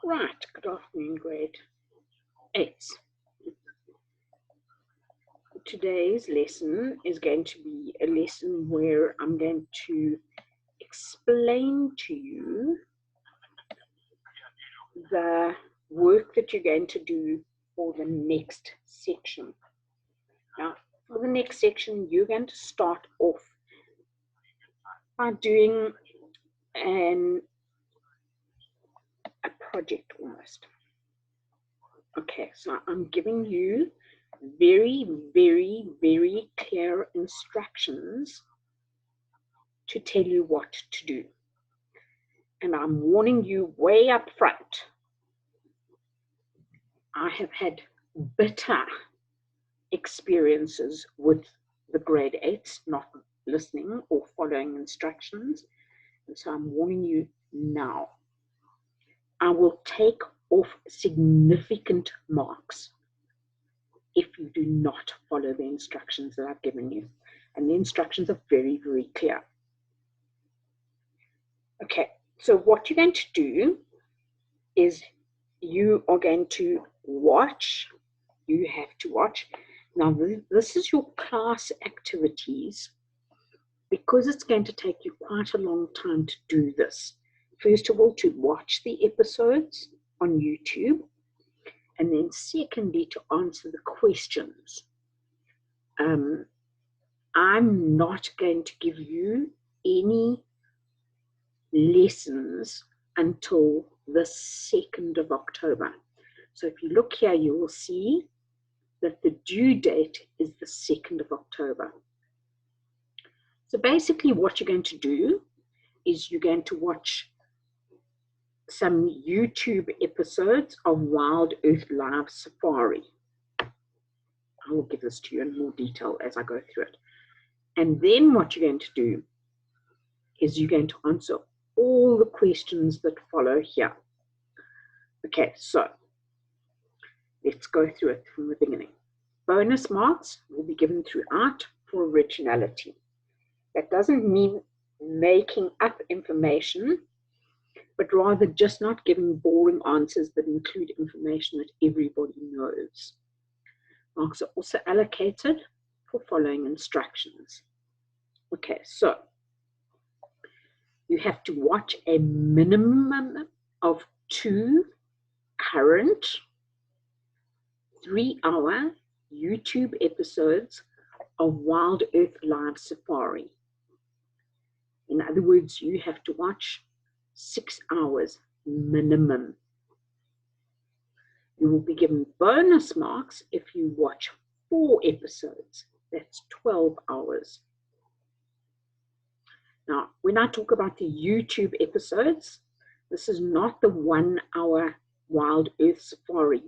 Right, good afternoon, grade 8. Today's lesson is going to be a lesson where I'm going to explain to you the work that you're going to do for the next section. Now, for the next section, you're going to start off by doing a project almost. Okay, so I'm giving you very, very, very clear instructions to tell you what to do. And I'm warning you way up front. I have had bitter experiences with the grade 8s not listening or following instructions. And so I'm warning you now. I will take off significant marks if you do not follow the instructions that I've given you. And the instructions are very, very clear. Okay, so what you're going to do is you are going to watch. You have to watch. Now, this is your class activities because it's going to take you quite a long time to do this. First of all, to watch the episodes on YouTube, and then secondly, to answer the questions. I'm not going to give you any lessons until the 2nd of October. So if you look here, you will see that the due date is the 2nd of October. So basically what you're going to do is you're going to watch some YouTube episodes of Wild Earth Live Safari. I will give this to you in more detail as I go through it. And then what you're going to do is you're going to answer all the questions that follow here. Okay, so let's go through it from the beginning. Bonus marks will be given throughout for originality. That doesn't mean making up information, but rather just not giving boring answers that include information that everybody knows. Marks are also allocated for following instructions. Okay, so you have to watch a minimum of 2 current 3-hour YouTube episodes of Wild Earth Live Safari. In other words, you have to watch 6 hours minimum. You will be given bonus marks if you watch 4 episodes. That's 12 hours. Now, when I talk about the YouTube episodes, this is not the 1-hour Wild Earth Safari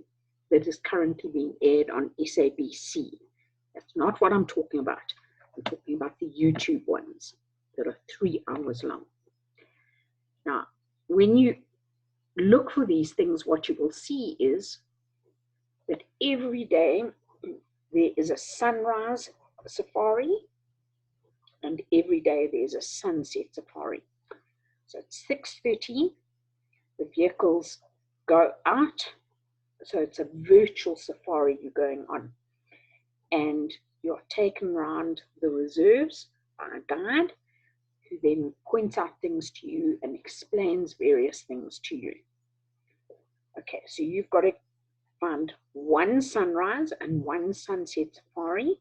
that is currently being aired on SABC. That's not what I'm talking about. I'm talking about the YouTube ones that are 3 hours long. Now, when you look for these things, what you will see is that every day there is a sunrise safari, and every day there's a sunset safari. So at 6:30, the vehicles go out. So it's a virtual safari you're going on. And you're taken around the reserves by a guide who then points out things to you and explains various things to you. Okay, so you've got to find 1 sunrise and 1 sunset safari.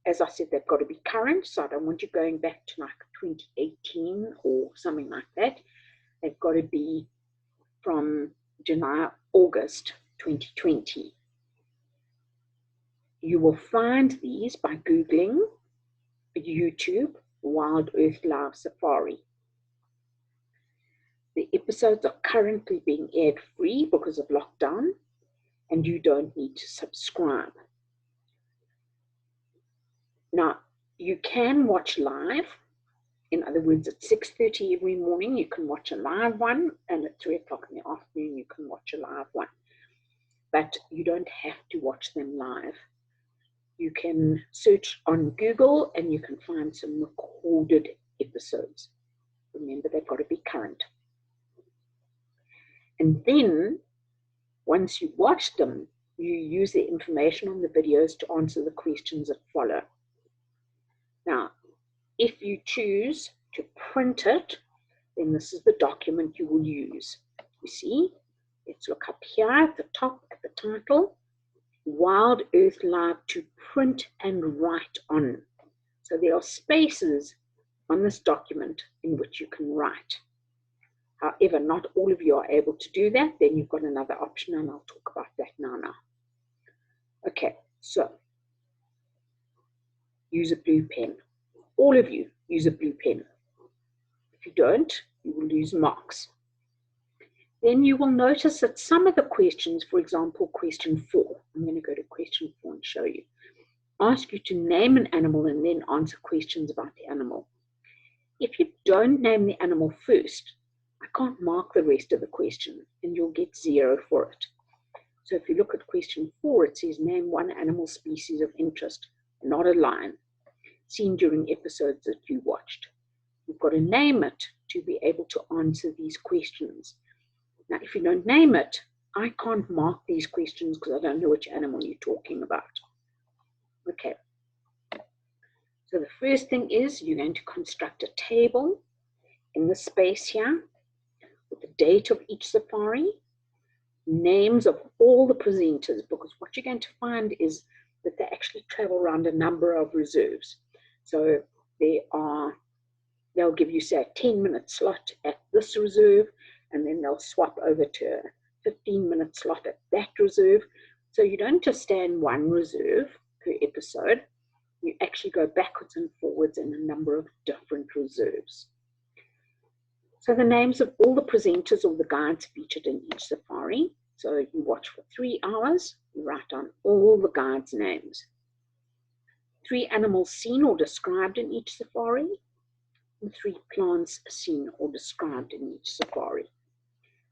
As I said, they've got to be current, so I don't want you going back to like 2018 or something like that. They've got to be from July, August 2020. You will find these by Googling YouTube Wild Earth Live Safari. The episodes are currently being aired free because of lockdown, and you don't need to subscribe. Now, you can watch live. In other words, at 6:30 every morning, you can watch a live one, and at 3 o'clock in the afternoon, you can watch a live one. But you don't have to watch them live. You can search on Google, and you can find some recorded episodes. Remember, they've got to be current. And then, once you watch them, you use the information on the videos to answer the questions that follow. Now, if you choose to print it, then this is the document you will use. You see, let's look up here at the top at the title, Wild Earth Live to print and write on. So there are spaces on this document in which you can write. However, not all of you are able to do that. Then you've got another option, and I'll talk about that now. Okay, so use a blue pen. All of you use a blue pen. If you don't, you will lose marks. Then you will notice that some of the questions, for example, question 4, I'm going to go to question 4 and show you, ask you to name an animal and then answer questions about the animal. If you don't name the animal first, I can't mark the rest of the question and you'll get 0 for it. So if you look at question 4, it says name one animal species of interest, not a lion, seen during episodes that you watched. You've got to name it to be able to answer these questions. Now, if you don't name it, I can't mark these questions because I don't know which animal you're talking about. Okay. So the first thing is you're going to construct a table in the space here with the date of each safari, names of all the presenters, because what you're going to find is that they actually travel around a number of reserves. So they'll give you, say, a 10-minute slot at this reserve, and then they'll swap over to a 15-minute slot at that reserve. So you don't just stay in one reserve per episode. You actually go backwards and forwards in a number of different reserves. So the names of all the presenters or the guides featured in each safari. So you watch for 3 hours, you write down all the guides' names. 3 animals seen or described in each safari, and 3 plants seen or described in each safari.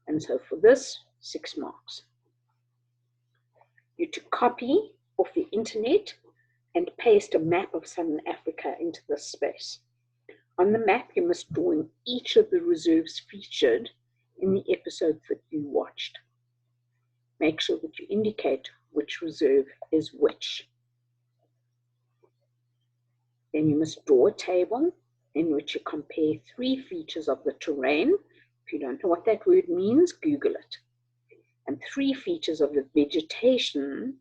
And so for this, 6 marks. You to copy off the internet and paste a map of Southern Africa into this space. On the map, you must draw in each of the reserves featured in the episodes that you watched. Make sure that you indicate which reserve is which. Then you must draw a table in which you compare 3 features of the terrain. If you don't know what that word means, Google it. And 3 features of the vegetation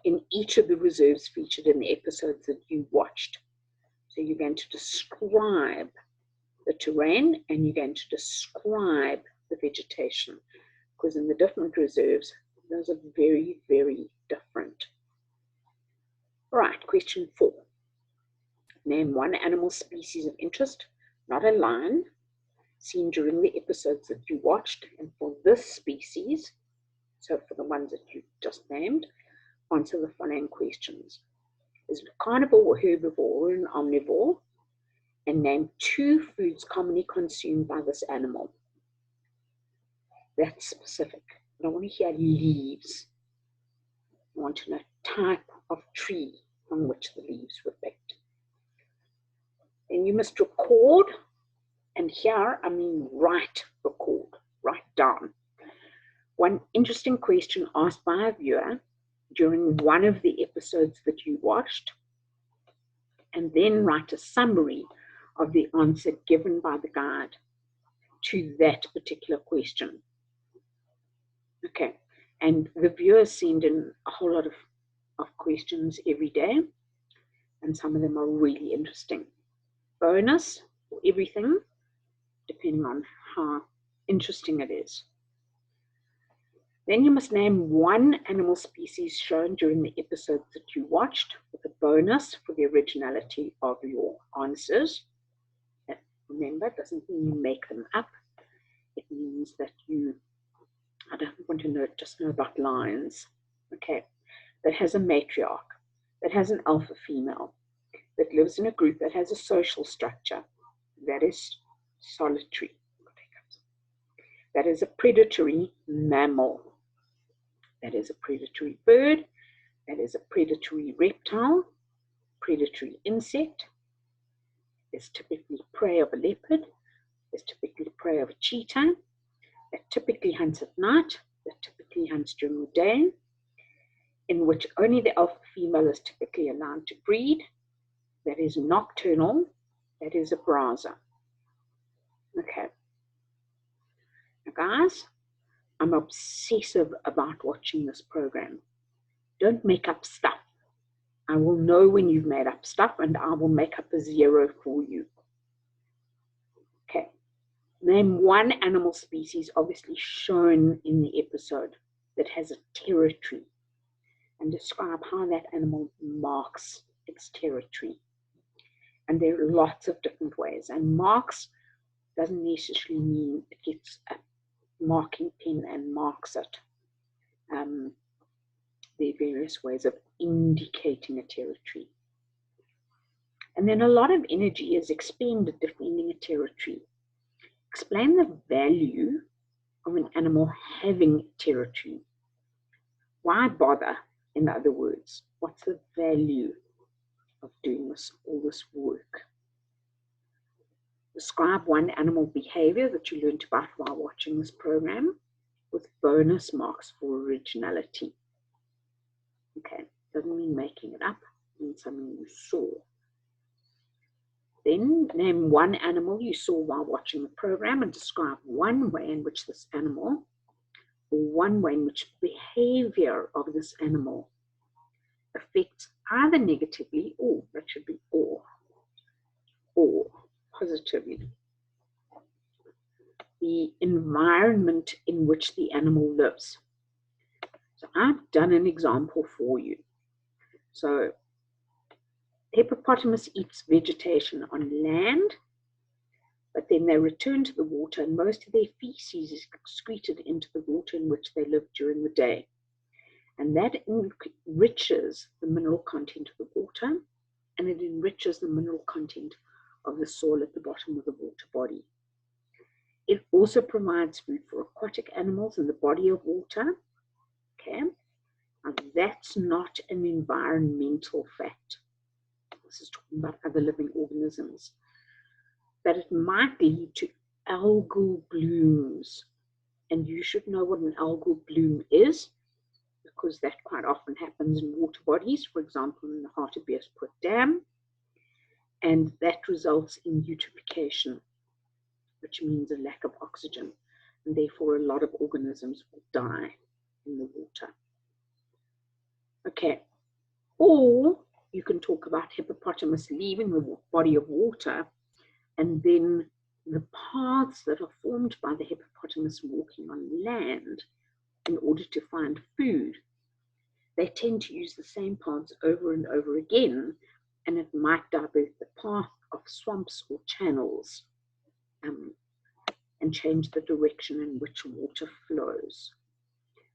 in each of the reserves featured in the episodes that you watched. So you're going to describe the terrain and you're going to describe the vegetation, because in the different reserves, those are very, very different. All right, question 4. Name one animal species of interest, not a lion, seen during the episodes that you watched. And for this species, so for the ones that you just named, answer the following questions. Is it a carnivore or herbivore or an omnivore? And name 2 foods commonly consumed by this animal. That's specific. I don't want to hear leaves. I want to know type of tree on which the leaves were picked. Then you must record, and here I mean record, write down. One interesting question asked by a viewer during one of the episodes that you watched, and then write a summary of the answer given by the guide to that particular question. Okay, and the viewers send in a whole lot of questions every day, and some of them are really interesting. Bonus for everything, depending on how interesting it is. Then you must name one animal species shown during the episodes that you watched, with a bonus for the originality of your answers. And remember, it doesn't mean you make them up. It means that I don't want to just know about lions, okay, that has a matriarch, that has an alpha female, that lives in a group that has a social structure, that is solitary, that is a predatory mammal, that is a predatory bird, that is a predatory reptile, predatory insect, is typically prey of a leopard, is typically prey of a cheetah, that typically hunts at night, that typically hunts during the day, in which only the alpha female is typically allowed to breed, that is nocturnal, that is a browser. Okay. Now guys, I'm obsessive about watching this program. Don't make up stuff. I will know when you've made up stuff and I will make up a 0 for you. Okay. Name one animal species obviously shown in the episode that has a territory and describe how that animal marks its territory. And there are lots of different ways, and marks doesn't necessarily mean it gets a marking pen and marks it. There are various ways of indicating a territory. And then a lot of energy is expended defending a territory. Explain the value of an animal having territory. Why bother, in other words? What's the value of doing all this work? Describe one animal behavior that you learned about while watching this program with bonus marks for originality. Okay, doesn't mean making it up, it means something you saw. Then name one animal you saw while watching the program and describe one way in which this animal, or one way in which behavior of this animal affects either negatively, or that should be or positively, the environment in which the animal lives. So I've done an example for you. So hippopotamus eats vegetation on land, but then they return to the water and most of their feces is excreted into the water in which they live during the day. And that enriches the mineral content of the water, and it enriches the mineral content of the soil at the bottom of the water body. It also provides food for aquatic animals in the body of water. Okay, now that's not an environmental fact. This is talking about other living organisms. That it might lead to algal blooms. And you should know what an algal bloom is, because that quite often happens in water bodies, for example, in the Hartebeespoort Dam. And that results in eutrophication, which means a lack of oxygen. And therefore, a lot of organisms will die in the water. Okay, or you can talk about hippopotamus leaving the body of water and then the paths that are formed by the hippopotamus walking on land in order to find food. They tend to use the same paths over and over again, and it might divert the path of swamps or channels and change the direction in which water flows.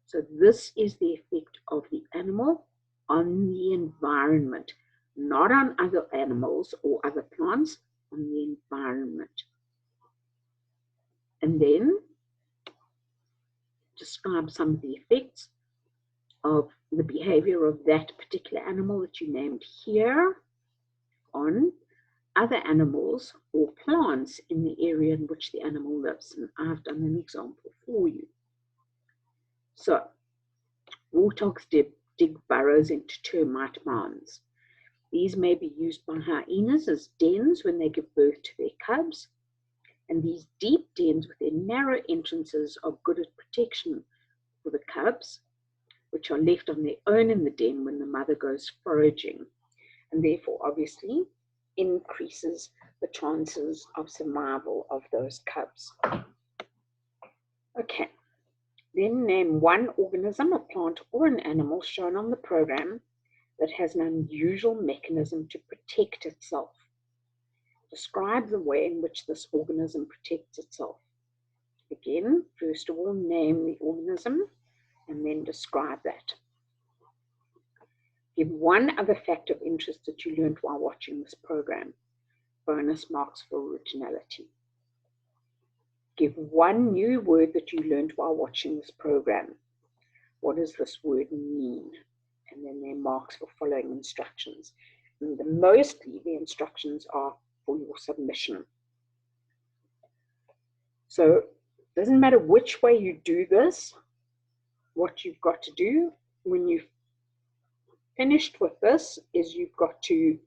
So this is the effect of the animal on the environment, not on other animals or other plants, on the environment. And then describe some of the effects of the behavior of that particular animal that you named here on other animals or plants in the area in which the animal lives. And I've done an example for you. So, warthogs dig burrows into termite mounds. These may be used by hyenas as dens when they give birth to their cubs. And these deep dens with their narrow entrances are good at protection for the cubs, which are left on their own in the den when the mother goes foraging, and therefore obviously increases the chances of survival of those cubs. Okay, then name one organism, a plant or an animal shown on the program that has an unusual mechanism to protect itself. Describe the way in which this organism protects itself. Again, first of all, name the organism and then describe that. Give one other fact of interest that you learned while watching this program. Bonus marks for originality. Give one new word that you learned while watching this program. What does this word mean? And then there are marks for following instructions. And mostly the instructions are for your submission. So Doesn't matter which way you do this, what you've got to do when you've finished with this is you've got to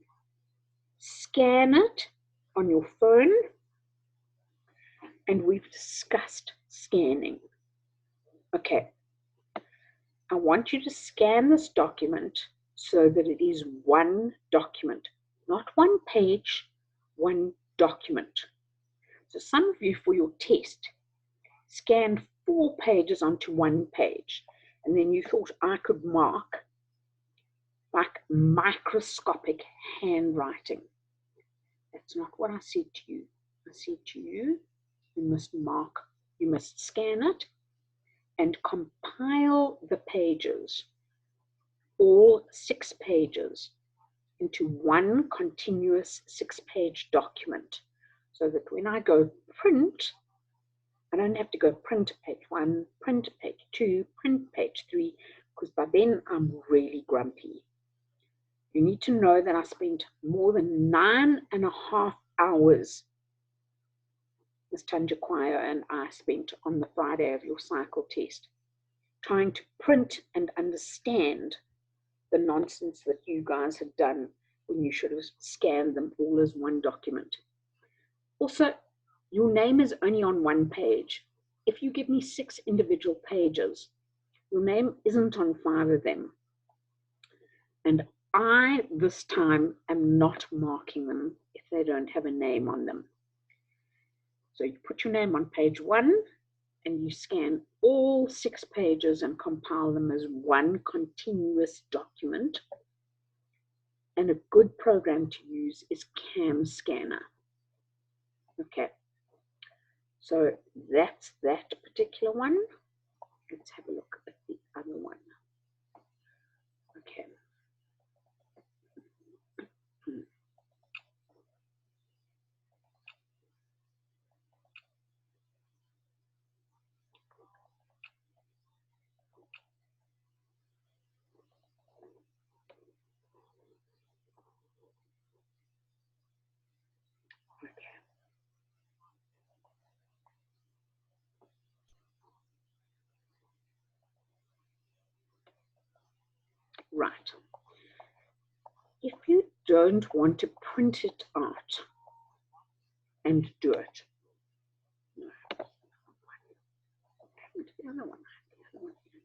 scan it on your phone, and we've discussed scanning. Okay, I want you to scan this document so that it is one document, not one page, one document. So some of you for your test scanned 4 pages onto one page, and then you thought I could mark like microscopic handwriting. That's not what I said to you. I said to you, you must mark, you must scan it and compile the pages, all 6 pages, into one continuous 6-page document, so that when I go print, I don't have to go print page 1, print page 2, print page 3, because by then I'm really grumpy. You need to know that I spent more than 9.5 hours, Ms. Tanjakwaya and I spent on the Friday of your cycle test, trying to print and understand the nonsense that you guys had done when you should have scanned them all as one document. Also, your name is only on one page. If you give me 6 individual pages, your name isn't on 5 of them. And I, this time, am not marking them if they don't have a name on them. So you put your name on page 1 and you scan all 6 pages and compile them as one continuous document. And a good program to use is Cam Scanner. Okay, so that's that particular one. Let's have a look at the other one. Okay. Right. If you don't want to print it out and do it, the other one,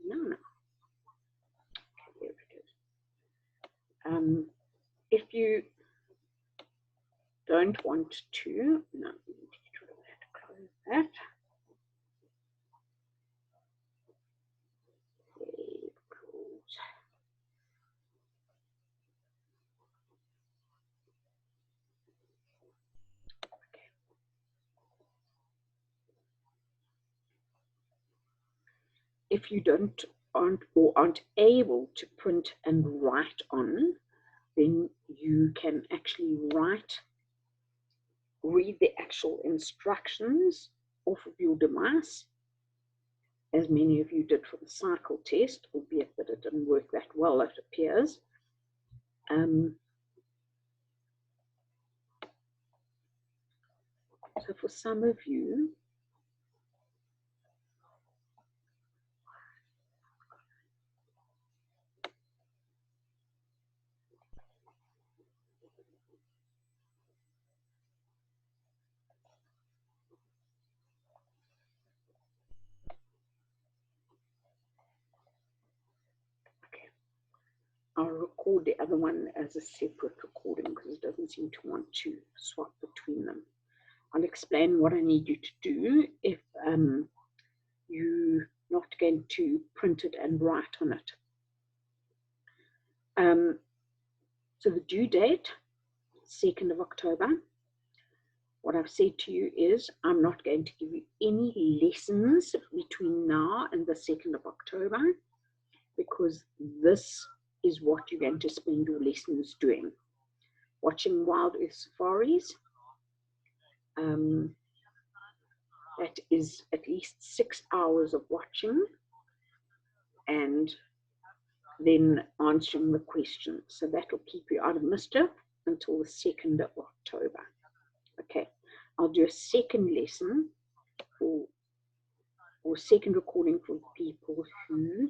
no. Okay, there it is. If you don't want to, no, you need to close that. If you aren't able to print and write on, then you can actually read the actual instructions off of your device, as many of you did for the cycle test, albeit that it didn't work that well, it appears. So for some of you, I'll record the other one as a separate recording because it doesn't seem to want to swap between them. I'll explain what I need you to do if you're not going to print it and write on it. So the due date, 2nd of October. What I've said to you is I'm not going to give you any lessons between now and the 2nd of October, because this is what you're going to spend your lessons doing. Watching Wild Earth Safaris. That is at least 6 hours of watching and then answering the questions. So that will keep you out of mischief until the 2nd of October. Okay, I'll do a second lesson for or second recording for people who